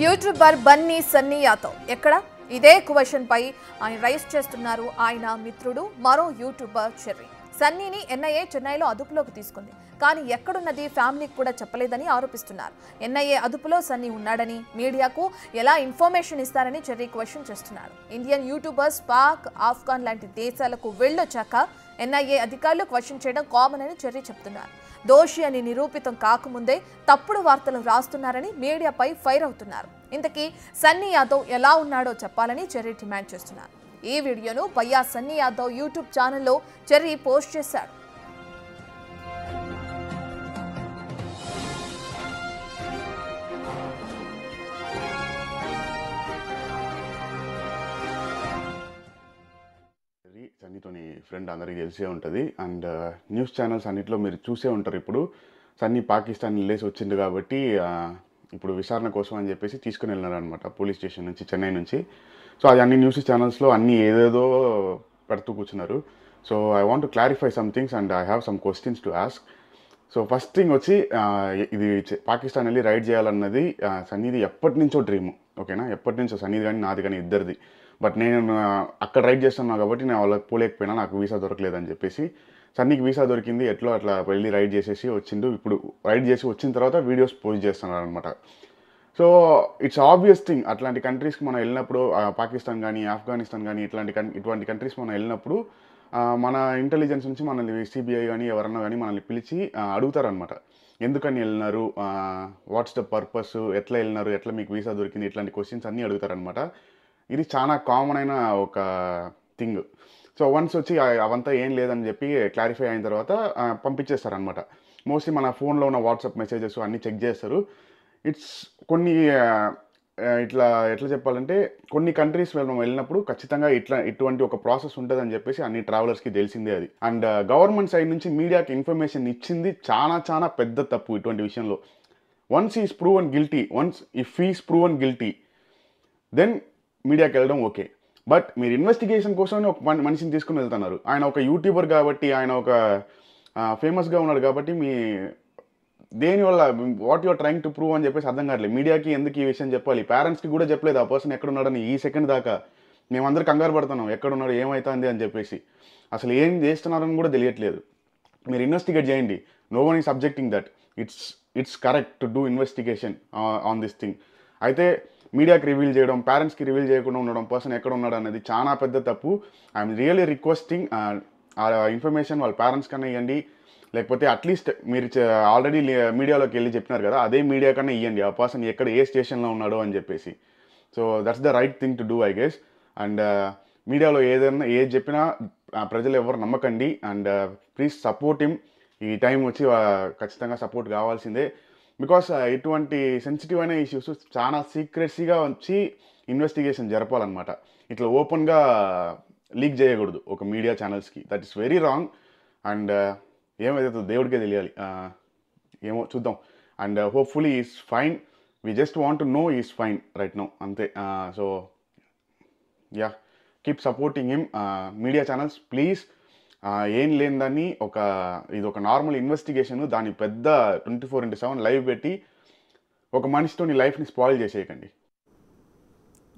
YouTuber Bunny Sunny Yadav ఎక్కడ ఇదే question పై ఆయన రైస్ చేస్తున్నారు ఆయన మిత్రుడు మరో యూట్యూబర్ చెర్రీ. సన్నీని ఎన్ఐఏ చెన్నైలో అదుపులోకి తీసుకుంది. కానీ ఎక్కడున్నది ఫ్యామిలీకి కూడా చెప్పలేదని ఆరోపిస్తున్నారు. ఎన్ఐఏ అదుపులో సన్నీ ఉన్నాడని మీడియాకు ఎలా ఇన్ఫర్మేషన్ ఇస్తారని చెర్రీ క్వశ్చన్ చేస్తున్నారు. ఇండియన్ యూట్యూబర్స్ పాక్, ఆఫ్ఘాన్ లాంటి దేశాలకు వెళ్ళొచ్చాక ఎన్ఐఏ అధికారులు క్వశ్చన్ చేయడం కామన్ అని చెర్రీ చెప్తున్నారు. దోషి అని నిరూపితం కాకముందే తప్పుడు వార్తలు రాస్తున్నారని మీడియాపై ఫైర్ అవుతున్నారు. ఇంతకీ సన్నీ యాదవ్ ఎలా ఉన్నాడో చెప్పాలని చెర్రీ డిమాండ్ చేస్తున్నారు. ఈ వీడియోను భయ్యా సన్నీ యాదవ్ యూట్యూబ్ ఛానల్లో చెర్రీ పోస్ట్ చేశాడు. సన్నీతోని ఫ్రెండ్ అందరికీ తెలిసే ఉంటుంది. అండ్ న్యూస్ ఛానల్స్ అన్నింటిలో మీరు చూసే ఉంటారు. ఇప్పుడు సన్నీ పాకిస్తాన్ వెళ్ళేసి వచ్చింది కాబట్టి ఇప్పుడు విచారణ కోసం అని చెప్పేసి తీసుకుని వెళ్ళినారు అనమాట పోలీస్ స్టేషన్ నుంచి, చెన్నై నుంచి. సో అది అన్ని న్యూస్ ఛానల్స్లో అన్నీ ఏదేదో పెడుతూ కూర్చున్నారు. So I want to clarify some things and I have some questions to ask. So first thing వచ్చి ఇది పాకిస్తాన్ వెళ్ళి రైడ్ చేయాలన్నది సన్నీది ఎప్పటి నుంచో డ్రీము, ఓకేనా? ఎప్పటి నుంచో సన్నీది కానీ నాది కానీ ఇద్దరిది. బట్ నేను అక్కడ రైడ్ చేస్తున్నాను కాబట్టి నేను వాళ్ళకి పోలేకపోయినా, నాకు వీసా దొరకలేదని చెప్పేసి. సన్నీకి వీసా దొరికింది, ఎట్లా అట్లా వెళ్ళి రైడ్ చేసేసి వచ్చిండు. ఇప్పుడు రైడ్ చేసి వచ్చిన తర్వాత వీడియోస్ పోస్ట్ చేస్తున్నారు అనమాట. సో ఇట్స్ ఆబ్వియస్ థింగ్, అట్లాంటి కంట్రీస్కి మనం వెళ్ళినప్పుడు, పాకిస్తాన్ కానీ ఆఫ్ఘనిస్తాన్ కానీ ఇటువంటి కంట్రీస్ మనం వెళ్ళినప్పుడు మన ఇంటెలిజెన్స్ నుంచి మనల్ని సిబిఐ కానీ ఎవరన్నా కానీ మనల్ని పిలిచి అడుగుతారనమాట. ఎందుకని వెళ్ళినారు, వాట్స్ ద పర్పస్, ఎట్లా వెళ్ళినారు, ఎట్లా మీకు వీసా దొరికింది, ఇట్లాంటి క్వశ్చన్స్ అన్నీ అడుగుతారనమాట. ఇది చాలా కామన్ అయిన ఒక థింగ్. సో వన్స్ వచ్చి అవంతా ఏం లేదని చెప్పి క్లారిఫై అయిన తర్వాత పంపించేస్తారనమాట. మోస్ట్లీ మన ఫోన్లో ఉన్న వాట్సాప్ మెసేజెస్ అన్నీ చెక్ చేస్తారు. ఇట్స్ కొన్ని ఎట్లా చెప్పాలంటే కొన్ని కంట్రీస్ మనం వెళ్ళినప్పుడు ఖచ్చితంగా ఇటువంటి ఒక ప్రాసెస్ ఉంటుందని చెప్పేసి అన్ని ట్రావెలర్స్కి తెలిసిందే అది. అండ్ గవర్నమెంట్ సైడ్ నుంచి మీడియాకి ఇన్ఫర్మేషన్ ఇచ్చింది చాలా పెద్ద తప్పు ఇటువంటి విషయంలో. Once is proven guilty then మీడియాకి వెళ్ళడం ఓకే. బట్ మీరు ఇన్వెస్టిగేషన్ కోసమే ఒక మనిషిని తీసుకుని వెళ్తున్నారు. ఆయన ఒక యూట్యూబర్ కాబట్టి, ఆయన ఒక ఫేమస్గా ఉన్నాడు కాబట్టి మీ దేనివల్ల what your trying to prove అని చెప్పేసి అర్థం కావట్లేదు. మీడియాకి ఎందుకు ఈ విషయం చెప్పాలి? పేరెంట్స్కి కూడా చెప్పలేదు ఆ పర్సన్ ఎక్కడున్నాడని. ఈ సెకండ్ దాకా మేమందరూ కంగారు పడుతున్నాం ఎక్కడున్నాడు, ఏమవుతుంది అని చెప్పేసి. అసలు ఏం చేస్తున్నారని కూడా తెలియట్లేదు. మీరు ఇన్వెస్టిగేట్ చేయండి. No one is subjecting that. It's correct to do investigation on this thing. అయితే మీడియాకి రివీల్ చేయడం, పేరెంట్స్కి రివీల్ చేయకుండా ఉండడం, పర్సన్ ఎక్కడ ఉన్నాడు అనేది చాలా పెద్ద తప్పు. ఐఎమ్ రియల్లీ రిక్వెస్టింగ్ ఆ ఇన్ఫర్మేషన్ వాళ్ళ పేరెంట్స్ కన్నా ఇవ్వండి, లేకపోతే అట్లీస్ట్ మీరు ఆల్రెడీ మీడియాలోకి వెళ్ళి చెప్పినారు కదా, అదే మీడియా కన్నా ఇవ్వండి ఆ పర్సన్ ఎక్కడ ఏ స్టేషన్లో ఉన్నాడో అని చెప్పేసి. So that's the right thing to do I guess. And మీడియాలో ఏది చెప్పినా ప్రజలు ఎవరు నమ్మకండి. And please support him. ఈ టైం వచ్చి ఖచ్చితంగా సపోర్ట్ కావాల్సిందే. బికాస్ ఇటువంటి సెన్సిటివ్ అయిన ఇష్యూస్ చాలా సీక్రెసీగా వచ్చి ఇన్వెస్టిగేషన్ జరపాలన్నమాట. ఇట్లా ఓపెన్గా లీక్ చేయకూడదు ఒక మీడియా ఛానల్స్కి. That is very wrong. And ఏమైతే దేవుడికే తెలియాలి, ఏమో చూద్దాం. And hopefully is fine. We just want to know is fine right now, అంతే. So yeah, keep supporting him. Media channels please. ఏం లేని దాన్ని ఇది ఒక నార్మల్ ఇన్వెస్టిగేషన్, దాన్ని పెద్ద 24/7 లైవ్ పెట్టి ఒక మనిషితో నీ లైఫ్ని స్పాయిల్ చేసేయకండి.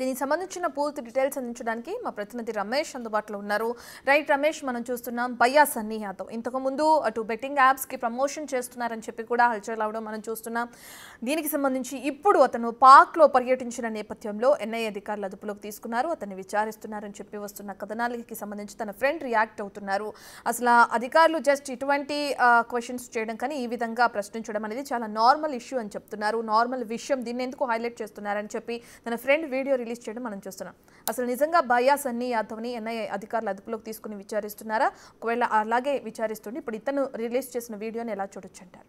దీనికి సంబంధించిన పూర్తి డీటెయిల్స్ అందించడానికి మా ప్రతినిధి రమేష్ అందుబాటులో ఉన్నారు. రైట్ రమేష్, మనం చూస్తున్నాం భయ్యా సన్నీ యాదవ్ ఇంతకుముందు అటు బెట్టింగ్ యాప్స్కి ప్రమోషన్ చేస్తున్నారని చెప్పి కూడా హల్చల్ అవడం మనం చూస్తున్నాం. దీనికి సంబంధించి ఇప్పుడు అతను పాక్లో పర్యటించిన నేపథ్యంలో ఎన్ఐఏ అధికారులు అదుపులోకి తీసుకున్నారు, అతన్ని విచారిస్తున్నారని చెప్పి వస్తున్న కథనాలకి సంబంధించి తన ఫ్రెండ్ రియాక్ట్ అవుతున్నారు. అసలు అధికారులు జస్ట్ ఇటువంటి క్వశ్చన్స్ చేయడం కానీ ఈ విధంగా ప్రశ్నించడం అనేది చాలా నార్మల్ ఇష్యూ అని చెప్తున్నారు. నార్మల్ విషయం, దీన్ని ఎందుకు హైలైట్ చేస్తున్నారని చెప్పి తన ఫ్రెండ్ వీడియో రిలీజ్ చేయడం మనం చూస్తున్నాం. అసలు నిజంగా భయ్యా సన్నీ యాదవ్ని ఎన్ఐఏ అధికారులు అదుపులోకి తీసుకుని విచారిస్తున్నారా? ఒకవేళ అలాగే విచారిస్తుంటే ఇప్పుడు ఇతను రిలీజ్ చేసిన వీడియోని ఎలా చూడొచ్చు అంటారు?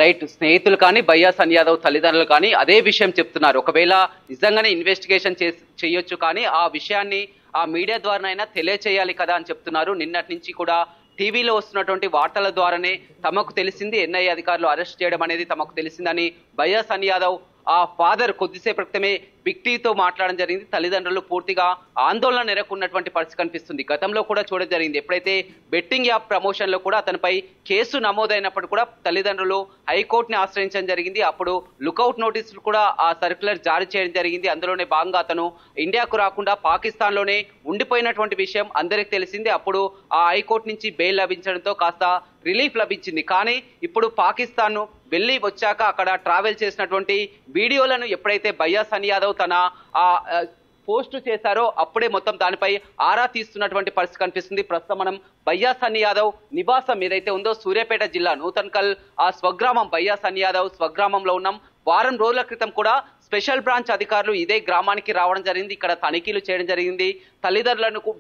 రైట్, స్నేహితులు కానీ భయ్యా సన్నీ యాదవ్ తల్లిదండ్రులు కానీ అదే విషయం చెప్తున్నారు. ఒకవేళ నిజంగానే ఇన్వెస్టిగేషన్ చేయొచ్చు, కానీ ఆ విషయాన్ని ఆ మీడియా ద్వారానైనా తెలియచేయాలి కదా అని చెప్తున్నారు. నిన్నటి నుంచి కూడా టీవీలో వస్తున్నటువంటి వార్తల ద్వారానే తమకు తెలిసింది, ఎన్ఐఏ అధికారులు అరెస్ట్ చేయడం అనేది తమకు తెలిసిందని భయ్యా సన్నీ యాదవ్ ఆ ఫాదర్ కొద్దిసేపు క్రితమే బిగ్ టీతో మాట్లాడడం జరిగింది. తల్లిదండ్రులు పూర్తిగా ఆందోళన నెలకొన్నటువంటి పరిస్థితి కనిపిస్తుంది. గతంలో కూడా చూడడం జరిగింది. ఎప్పుడైతే బెట్టింగ్ యాప్ ప్రమోషన్ లో కూడా అతనిపై కేసు నమోదైనప్పుడు కూడా తల్లిదండ్రులు హైకోర్టుని ఆశ్రయించడం జరిగింది. అప్పుడు లుకౌట్ నోటీసులు కూడా ఆ సర్క్యులర్ జారీ చేయడం జరిగింది. అందులోనే భాగంగా అతను ఇండియాకు రాకుండా పాకిస్తాన్ లోనే ఉండిపోయినటువంటి విషయం అందరికి తెలిసింది. అప్పుడు ఆ హైకోర్టు నుంచి బెయిల్ లభించడంతో కాస్త రిలీఫ్ లభించింది. కానీ ఇప్పుడు పాకిస్తాన్ వెళ్ళి వచ్చాక అక్కడ ట్రావెల్ చేసినటువంటి వీడియోలను ఎప్పుడైతే భయ్యా సన్నీ యాదవ్ తన పోస్ట్ చేశారో అప్పుడే మొత్తం దానిపై ఆరా తీస్తున్నటువంటి పరిస్థితి కనిపిస్తుంది. ప్రస్తుతం మనం భయ్యా సన్నీ యాదవ్ నివాసం ఏదైతే ఉందో సూర్యాపేట జిల్లా నూతన్కల్ ఆ స్వగ్రామం భయ్యా సన్నీ యాదవ్ స్వగ్రామంలో ఉన్నాం. వారం రోజుల క్రితం కూడా స్పెషల్ బ్రాంచ్ అధికారులు ఇదే గ్రామానికి రావడం జరిగింది. ఇక్కడ తనిఖీలు చేయడం జరిగింది. తల్లిదండ్రులకు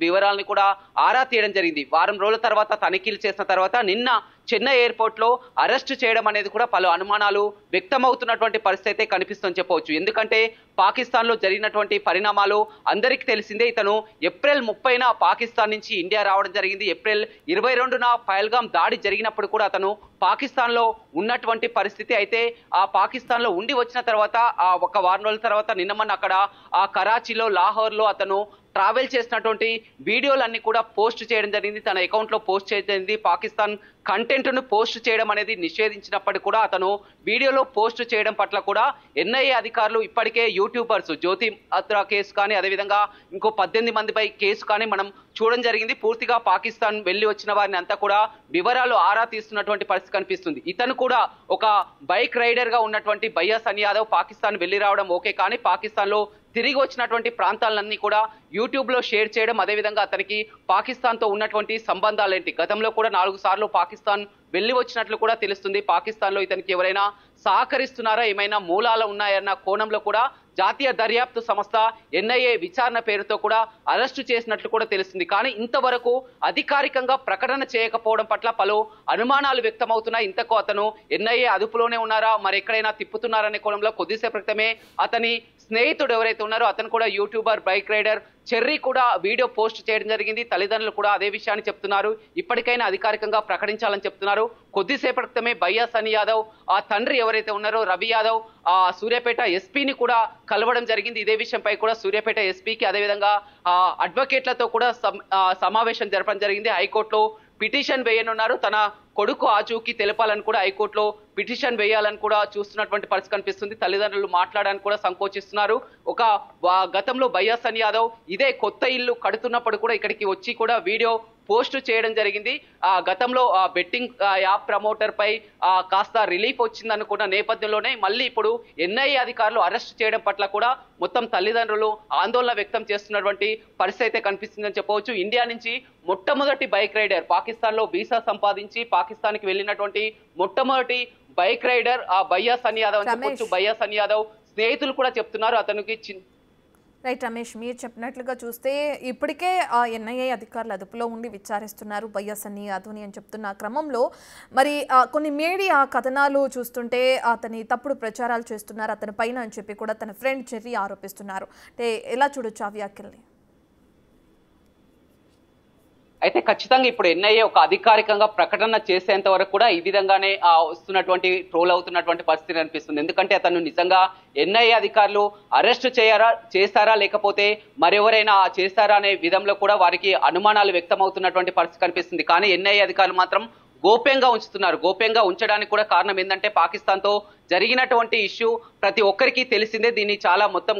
వివరాలను కూడా ఆరా తీయడం జరిగింది. వారం రోజుల తర్వాత తనిఖీలు చేసిన తర్వాత నిన్న చెన్నై ఎయిర్పోర్ట్ లో అరెస్ట్ చేయడం అనేది కూడా పలు అనుమానాలు వ్యక్తమవుతున్నటువంటి పరిస్థితి అయితే కనిపిస్తుందని చెప్పవచ్చు. ఎందుకంటే పాకిస్తాన్ లో జరిగినటువంటి పరిణామాలు అందరికీ తెలిసిందే. ఇతను ఏప్రిల్ 30న పాకిస్తాన్ నుంచి ఇండియా రావడం జరిగింది. ఏప్రిల్ 22న పహల్గాం దాడి జరిగినప్పుడు కూడా అతను పాకిస్తాన్ లో ఉన్నటువంటి పరిస్థితి. అయితే ఆ పాకిస్తాన్ లో ఉండి వచ్చిన తర్వాత ఆ ఒక వారం రోజుల తర్వాత నిన్న అక్కడ ఆ కరాచీలో లాహోర్ లో అతను ట్రావెల్ చేసినటువంటి వీడియోలన్నీ కూడా పోస్ట్ చేయడం జరిగింది. తన అకౌంట్ లో పోస్ట్ చేయడం జరిగింది. పాకిస్తాన్ కంటెంట్ ను పోస్ట్ చేయడం అనేది నిషేధించినప్పటికీ కూడా అతను వీడియోలో పోస్ట్ చేయడం పట్ల కూడా ఎన్ఐఏ అధికారులు ఇప్పటికే యూట్యూబర్స్ జ్యోతి అత్రా కేసు కానీ అదేవిధంగా ఇంకో 18 మందిపై కేసు కానీ మనం చూడడం జరిగింది. పూర్తిగా పాకిస్తాన్ వెళ్లి వచ్చిన వారిని అంతా కూడా వివరాలు ఆరా తీస్తున్నటువంటి పరిస్థితి కనిపిస్తుంది. ఇతను కూడా ఒక బైక్ రైడర్ గా ఉన్నటువంటి భయ్యా సన్నీ యాదవ్ పాకిస్తాన్ వెళ్లి రావడం ఓకే, కానీ పాకిస్తాన్ లో తిరిగి వచ్చినటువంటి ప్రాంతాలన్నీ కూడా యూట్యూబ్ లో షేర్ చేయడం, అదేవిధంగా అతనికి పాకిస్తాన్ తో ఉన్నటువంటి సంబంధాలు ఏంటి, గతంలో కూడా 4 సార్లు పాకిస్తాన్ వెళ్లి వచ్చినట్లు కూడా తెలుస్తుంది. పాకిస్తాన్ లో ఇతనికి ఎవరైనా సహకరిస్తున్నారా, ఏమైనా మూలాలు ఉన్నాయన్న కోణంలో కూడా జాతీయ దర్యాప్తు సంస్థ ఎన్ఐఏ విచారణ పేరుతో కూడా అరెస్టు చేసినట్లు కూడా తెలుస్తుంది. కానీ ఇంతవరకు అధికారికంగా ప్రకటన చేయకపోవడం పట్ల పలు అనుమానాలు వ్యక్తమవుతున్నాయి. ఇంతకు అతను ఎన్ఐఏ అదుపులోనే ఉన్నారా, మరి ఎక్కడైనా తిప్పుతున్నారనే కోణంలో కొద్దిసేపు క్రితమే అతని స్నేహితుడు ఎవరైతే ఉన్నారో అతను కూడా యూట్యూబర్ బైక్ రైడర్ చెర్రీ కూడా వీడియో పోస్ట్ చేయడం జరిగింది. తల్లిదండ్రులు కూడా అదే విషయాన్ని చెప్తున్నారు. ఇప్పటికైనా అధికారికంగా ప్రకటించాలని చెప్తున్నారు. కొద్దిసేపటి క్రితమే భయ్యా సన్నీ యాదవ్ ఆ తండ్రి ఎవరైతే ఉన్నారో రవి యాదవ్ ఆ సూర్యాపేట ఎస్పీని కూడా కలవడం జరిగింది. ఇదే విషయంపై కూడా సూర్యాపేట ఎస్పీకి అదేవిధంగా అడ్వకేట్లతో కూడా సమావేశం జరపడం జరిగింది. హైకోర్టులో పిటిషన్ వేయనున్నారు. తన కొడుకు ఆచూకీ తెలపాలని కూడా హైకోర్టులో పిటిషన్ వేయాలని కూడా చూస్తున్నటువంటి పరిస్థితి కనిపిస్తుంది. తల్లిదండ్రులు మాట్లాడడానికి కూడా సంకోచిస్తున్నారు. గతంలో భయ్యా సన్నీ యాదవ్ ఇదే కొత్త ఇల్లు కడుతున్నప్పుడు కూడా ఇక్కడికి వచ్చి కూడా వీడియో పోస్ట్ చేయడం జరిగింది. గతంలో బెట్టింగ్ యాప్ ప్రమోటర్ పై కాస్త రిలీఫ్ వచ్చిందనుకున్న నేపథ్యంలోనే మళ్ళీ ఇప్పుడు ఎన్ఐఏ అధికారులు అరెస్ట్ చేయడం పట్ల కూడా మొత్తం తల్లిదండ్రులు ఆందోళన వ్యక్తం చేస్తున్నటువంటి పరిస్థితి అయితే కనిపిస్తుందని చెప్పవచ్చు. ఇండియా నుంచి మొట్టమొదటి బైక్ రైడర్, పాకిస్తాన్ లో వీసా సంపాదించి పాకిస్తాన్ కి వెళ్ళినటువంటి మొట్టమొదటి బైక్ రైడర్ ఆ భయ్యా సన్నీ యాదవ్ అని చెప్పొచ్చు. భయ్యా సన్నీ యాదవ్ స్నేహితులు కూడా చెప్తున్నారు అతనికి రైట్ రమేష్, మీరు చెప్పినట్లుగా చూస్తే ఇప్పటికే ఆ ఎన్ఐఏ అధికారులు అదుపులో ఉండి విచారిస్తున్నారు భయ్యా సన్నీ యాదవ్ని అని చెప్తున్న క్రమంలో మరి కొన్ని మీడియా కథనాలు చూస్తుంటే అతని తప్పుడు ప్రచారాలు చేస్తున్నారు అతని పైన అని చెప్పి కూడా తన ఫ్రెండ్ చెర్రీ ఆరోపిస్తున్నారు. అంటే ఎలా చూడొచ్చు ఆ వ్యాఖ్యల్ని? అయితే ఖచ్చితంగా ఇప్పుడు ఎన్ఐఏ ఒక అధికారికంగా ప్రకటన చేసేంత వరకు కూడా ఈ విధంగానే వస్తున్నటువంటి ట్రోల్ అవుతున్నటువంటి పరిస్థితి అనిపిస్తుంది. ఎందుకంటే అతను నిజంగా ఎన్ఐఏ అధికారులు అరెస్ట్ చేశారా లేకపోతే మరెవరైనా చేశారా అనే విధంలో కూడా వారికి అనుమానాలు వ్యక్తమవుతున్నటువంటి పరిస్థితి కనిపిస్తుంది. కానీ ఎన్ఐఏ అధికారులు మాత్రం గోప్యంగా ఉంచుతున్నారు. గోప్యంగా ఉంచడానికి కూడా కారణం ఏంటంటే పాకిస్తాన్ తో జరిగినటువంటి ఇష్యూ ప్రతి ఒక్కరికి తెలిసిందే. దీన్ని చాలా మొత్తం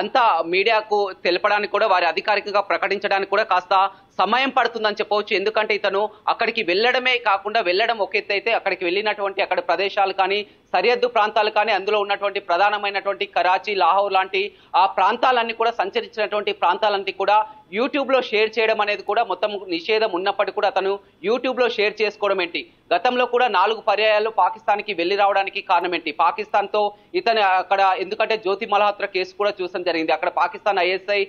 అంతా మీడియాకు తెలపడానికి కూడా వారి అధికారికంగా ప్రకటించడానికి కూడా కాస్త సమయం పడుతుందని చెప్పవచ్చు. ఎందుకంటే ఇతను అక్కడికి వెళ్ళడమే కాకుండా వెళ్ళడం ఒక ఎత్తు అయితే అక్కడికి వెళ్ళినటువంటి అక్కడ ప్రదేశాలు కానీ సరిహద్దు ప్రాంతాలు కానీ అందులో ఉన్నటువంటి ప్రధానమైనటువంటి కరాచీ లాహోర్ లాంటి ఆ ప్రాంతాలన్నీ కూడా సంచరించినటువంటి ప్రాంతాలన్నీ కూడా యూట్యూబ్ లో షేర్ చేయడం అనేది కూడా మొత్తం నిషేధం ఉన్నప్పటికీ కూడా అతను యూట్యూబ్ లో షేర్ చేసుకోవడం ఏంటి, గతంలో కూడా 4 పర్యాయాలు పాకిస్తాన్ కి వెళ్లి రావడానికి కారణం ఏంటి, పాకిస్తాన్ తో ఇతను అక్కడ ఎందుకంటే జ్యోతి మల్హోత్రా కేసు కూడా చూసడం జరిగింది. అక్కడ పాకిస్తాన్ ఐఎస్ఐ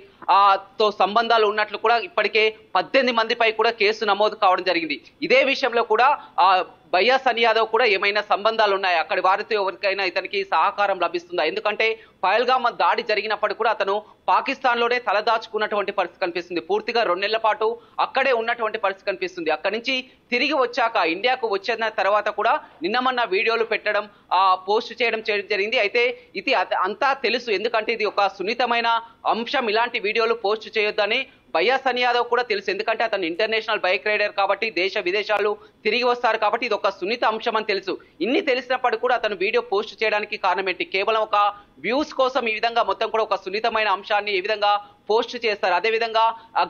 తో సంబంధాలు ఉన్నట్లు కూడా ఇప్పటికే 18 మందిపై కూడా కేసు నమోదు కావడం జరిగింది. ఇదే విషయంలో కూడా భయ్యా సన్నీ యాదవ్ కూడా ఏమైనా సంబంధాలు ఉన్నాయా, అక్కడి వారితో ఎవరికైనా ఇతనికి సహకారం లభిస్తుందా? ఎందుకంటే పహల్గామ్ దాడి జరిగినప్పుడు కూడా అతను పాకిస్తాన్ లోనే తలదాచుకున్నటువంటి పరిస్థితి కనిపిస్తుంది. పూర్తిగా 2 నెలల పాటు అక్కడే ఉన్నటువంటి పరిస్థితి కనిపిస్తుంది. అక్కడి నుంచి తిరిగి వచ్చాక ఇండియాకు వచ్చిన తర్వాత కూడా నిన్నమన్న వీడియోలు పెట్టడం, పోస్ట్ చేయడం జరిగింది. అయితే ఇది అంతా తెలుసు, ఎందుకంటే ఇది ఒక సున్నితమైన అంశం. ఇలాంటి వీడియోలు పోస్ట్ చేయొద్దని భయ్యా సన్నీ యాదవ్ కూడా తెలుసు, ఎందుకంటే అతను ఇంటర్నేషనల్ బైక్ రైడర్ కాబట్టి దేశ విదేశాలు తిరిగి వస్తారు కాబట్టి ఇది ఒక సున్నిత అంశం అని తెలుసు. ఇన్ని తెలిసినప్పటికీ కూడా అతను వీడియో పోస్ట్ చేయడానికి కారణం ఏంటి? కేవలం ఒక వ్యూస్ కోసం ఈ విధంగా మొత్తం కూడా ఒక సున్నితమైన అంశాన్ని ఏ విధంగా పోస్ట్ చేస్తారు? అదేవిధంగా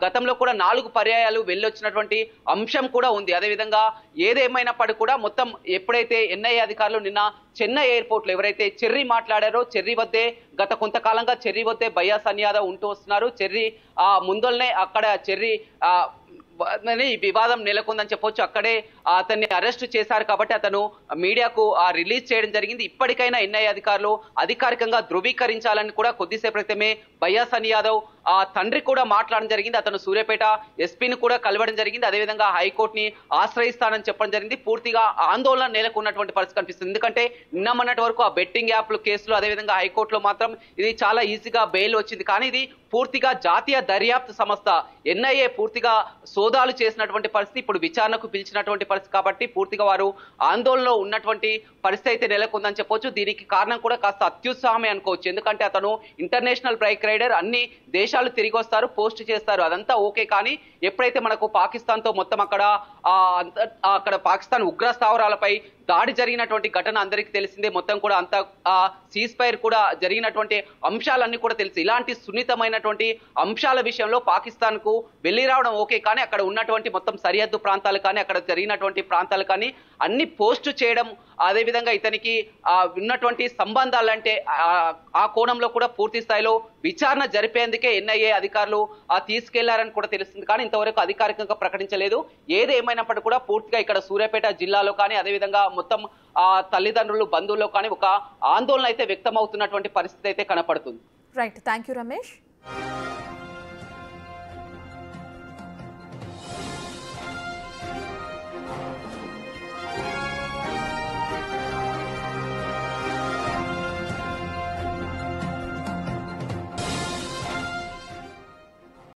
గతంలో కూడా 4 పర్యాయాలు వెళ్ళొచ్చినటువంటి అంశం కూడా ఉంది. అదేవిధంగా ఏదేమైనప్పటికీ కూడా మొత్తం ఎప్పుడైతే ఎన్ఐఏ అధికారులు నిన్న చెన్నై ఎయిర్పోర్ట్ లో ఎవరైతే చెర్రీ మాట్లాడారో, చెర్రీ వద్దే గత కొంతకాలంగా చెర్రీ వద్దే భయ్యా సన్నీ యాదవ్ ఉంటూ వస్తున్నారు. చెర్రీ ముందల్నే అక్కడ చెర్రీ వివాదం నెలకొందని చెప్పొచ్చు. అక్కడే అతన్ని అరెస్ట్ చేశారు కాబట్టి అతను మీడియాకు రిలీజ్ చేయడం జరిగింది. ఇప్పటికైనా ఎన్ఐఏ అధికారులు అధికారికంగా ధృవీకరించాలని కూడా కొద్దిసేపు క్రితమే భయ్యా సన్నీ యాదవ్ తండ్రి కూడా మాట్లాడడం జరిగింది. అతను సూర్యాపేట ఎస్పీని కూడా కలవడం జరిగింది. అదేవిధంగా హైకోర్టుని ఆశ్రయిస్తానని చెప్పడం జరిగింది. పూర్తిగా ఆందోళన నెలకొన్నటువంటి పరిస్థితి కనిపిస్తుంది. ఎందుకంటే నిన్న మొన్నటి వరకు ఆ బెట్టింగ్ యాప్లు కేసులు, అదేవిధంగా హైకోర్టులో మాత్రం ఇది చాలా ఈజీగా బెయిల్ వచ్చింది. కానీ ఇది పూర్తిగా జాతీయ దర్యాప్తు సంస్థ ఎన్ఐఏ పూర్తిగా సోదాలు చేసినటువంటి పరిస్థితి, ఇప్పుడు విచారణకు పిలిచినటువంటి పరిస్థితి కాబట్టి పూర్తిగా వారు ఆందోళనలో ఉన్నటువంటి పరిస్థితి అయితే నెలకొందని చెప్పొచ్చు. దీనికి కారణం కూడా కాస్త అత్యుత్సాహమే అనుకోవచ్చు. ఎందుకంటే అతను ఇంటర్నేషనల్ బైక్ రైడర్, అన్ని దేశాలు తిరిగి వస్తారు, పోస్ట్ చేస్తారు, అదంతా ఓకే. కానీ ఎప్పుడైతే మనకు పాకిస్తాన్ తో మొత్తం అక్కడ పాకిస్తాన్ ఉగ్ర స్థావరాలపై దాడి జరిగినటువంటి ఘటన అందరికీ తెలిసిందే. మొత్తం కూడా అంతా సీజ్ ఫైర్ కూడా జరిగినటువంటి అంశాలన్నీ కూడా తెలుసు. ఇలాంటి సున్నితమైనటువంటి అంశాల విషయంలో పాకిస్తాన్ కు వెళ్లి రావడం ఓకే, కానీ అక్కడ ఉన్నటువంటి మొత్తం సరిహద్దు ప్రాంతాలు కానీ అక్కడ జరిగినటువంటి ప్రాంతాలు కానీ అన్ని పోస్ట్ చేయడం, అదేవిధంగా ఇతనికి ఉన్నటువంటి సంబంధాలంటే ఆ కోణంలో కూడా పూర్తి స్థాయిలో విచారణ జరిపేందుకే ఎన్ఐఏ అధికారులు తీసుకెళ్లారని కూడా తెలుస్తుంది. కానీ ఇంతవరకు అధికారికంగా ప్రకటించలేదు. ఏది ఏమైనప్పటికీ కూడా పూర్తిగా ఇక్కడ సూర్యాపేట జిల్లాలో కానీ అదేవిధంగా మొత్తం తల్లిదండ్రులు, బంధువుల్లో కానీ ఒక ఆందోళన అయితే వ్యక్తం అవుతున్నటువంటి పరిస్థితి అయితే కనపడుతుంది. Right, thank you Ramesh.